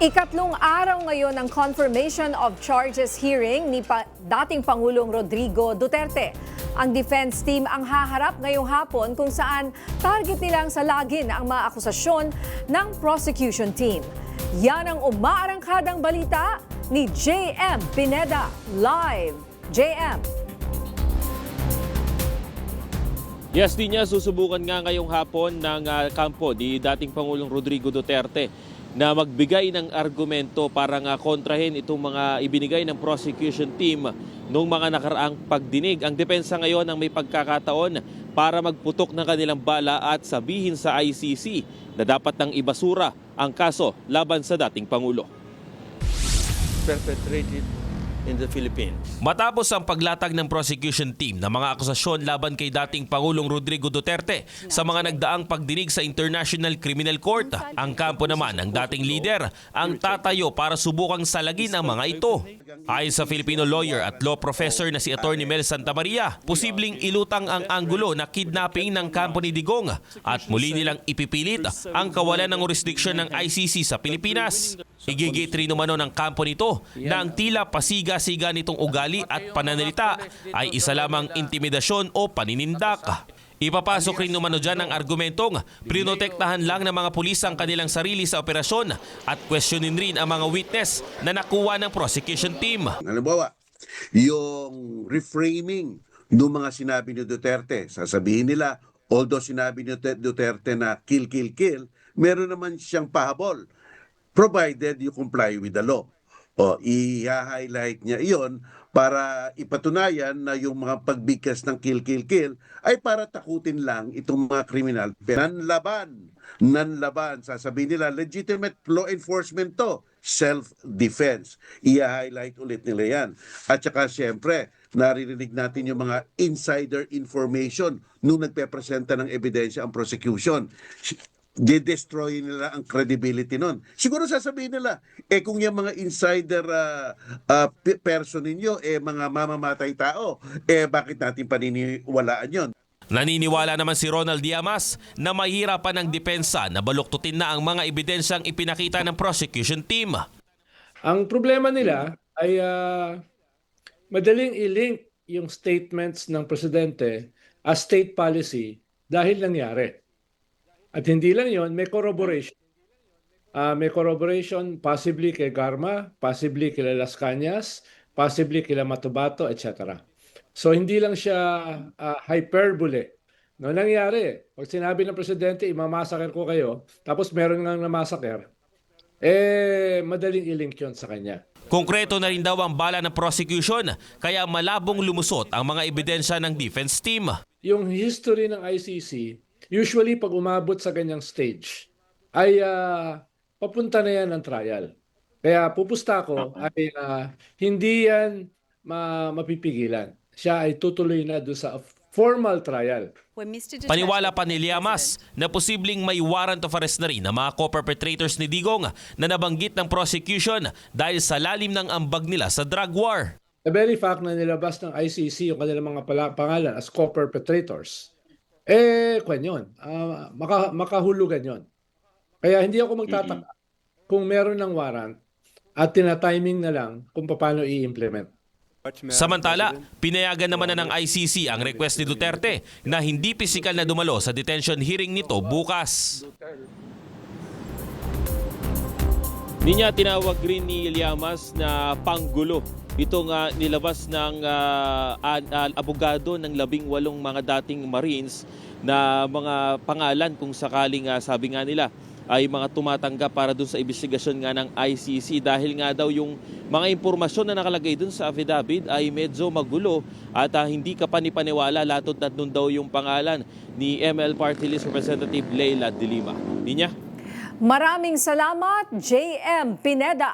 Ikatlong araw ngayon ng confirmation of charges hearing ni dating Pangulong Rodrigo Duterte. Ang defense team ang haharap ngayong hapon kung saan target nilang salagin ang mga akusasyon ng prosecution team. Yan ang umaarangkadang balita ni JM Pineda live. JM. Yes, din niya susubukan nga ngayong hapon ng kampo ni dating Pangulong Rodrigo Duterte na magbigay ng argumento para nga kontrahin itong mga ibinigay ng prosecution team noong mga nakaraang pagdinig. Ang depensa ngayon ang may pagkakataon para magputok ng kanilang bala at sabihin sa ICC na dapat nang ibasura ang kaso laban sa dating Pangulo. Perpetrated in the Philippines. Matapos ang paglatag ng prosecution team ng mga akusasyon laban kay dating Pangulong Rodrigo Duterte sa mga nagdaang pagdinig sa International Criminal Court, ang kampo naman ng dating leader ang tatayo para subukang salagin ang mga ito. Ayon sa Filipino lawyer at law professor na si Atty. Mel Santamaria, posibleng ilutang ang anggulo na kidnapping ng kampo ni Digong at muli nilang ipipilit ang kawalan ng jurisdiksyon ng ICC sa Pilipinas. Igigit rin umano ng kampo nito na ang tila pasiga-siga nitong ugali at pananalita ay isa lamang intimidasyon o paninindak. Ipapasok rin umano dyan ang argumentong prinotektahan lang ng mga pulis ang kanilang sarili sa operasyon at questionin rin ang mga witness na nakuha ng prosecution team. Halimbawa, yung reframing ng mga sinabi ni Duterte, sasabihin nila, although sinabi ni Duterte na kill, kill, kill, meron naman siyang pahabol, provided you comply with the law. O, i-highlight niya iyon para ipatunayan na yung mga pagbigkas ng kill, kill, kill ay para takutin lang itong mga kriminal. Nanlaban, sasabihin nila, legitimate law enforcement to, self-defense. I-highlight ulit nila yan. At saka siyempre, naririnig natin yung mga insider information nung nagpepresenta ng ebidensya ang prosecution. De-destroy nila ang credibility nun. Siguro sasabihin nila, kung yung mga insider person ninyo, mga mamamatay tao, bakit natin paniniwalaan yon? Naniniwala naman si Ronald Llamas na mahirapan ng depensa na baluktutin na ang mga ebidensyang ipinakita ng prosecution team. Ang problema nila ay madaling i-link yung statements ng presidente as state policy dahil nangyari. At hindi lang yon, may corroboration. May corroboration possibly kay Garma, possibly kay Las Cañas, possibly kay Matubato, etc. So hindi lang siya hyperbole. No, nangyari, pag sinabi ng presidente, imamasaker ko kayo, tapos meron nga namasaker, madaling i-link yun sa kanya. Konkreto na rin daw ang bala ng prosecution, kaya malabong lumusot ang mga ebidensya ng defense team. Yung history ng ICC, usually pag umabot sa ganyang stage, ay papunta na yan ng trial. Kaya pupusta ko ay hindi yan mapipigilan. Siya ay tutuloy na doon sa formal trial. Paniwala pa ni Llamas na posibleng may warrant of arrest na rin ang mga co-perpetrators ni Digong na nabanggit ng prosecution dahil sa lalim ng ambag nila sa drug war. The very fact na nilabas ng ICC yung kanilang mga pangalan as co-perpetrators, kwan yun. Makahulugan yun. Kaya hindi ako magtataka kung meron ng warrant at tina-timing na lang kung paano i-implement. Samantala, pinayagan naman na ng ICC ang request ni Duterte na hindi pisikal na dumalo sa detention hearing nito bukas. Niya tinawag rin ni Llamas na panggulo itong nilabas ng abogado ng 18 mga dating Marines na mga pangalan kung sakaling sabi nga nila ay mga tumatanggap para dun sa investigasyon nga ng ICC dahil nga daw yung mga impormasyon na nakalagay dun sa affidavit ay medyo magulo at hindi ka panipaniwala latot na dun daw yung pangalan ni ML Party List Representative Leila de Lima. Ninya? Maraming salamat, JM Pineda.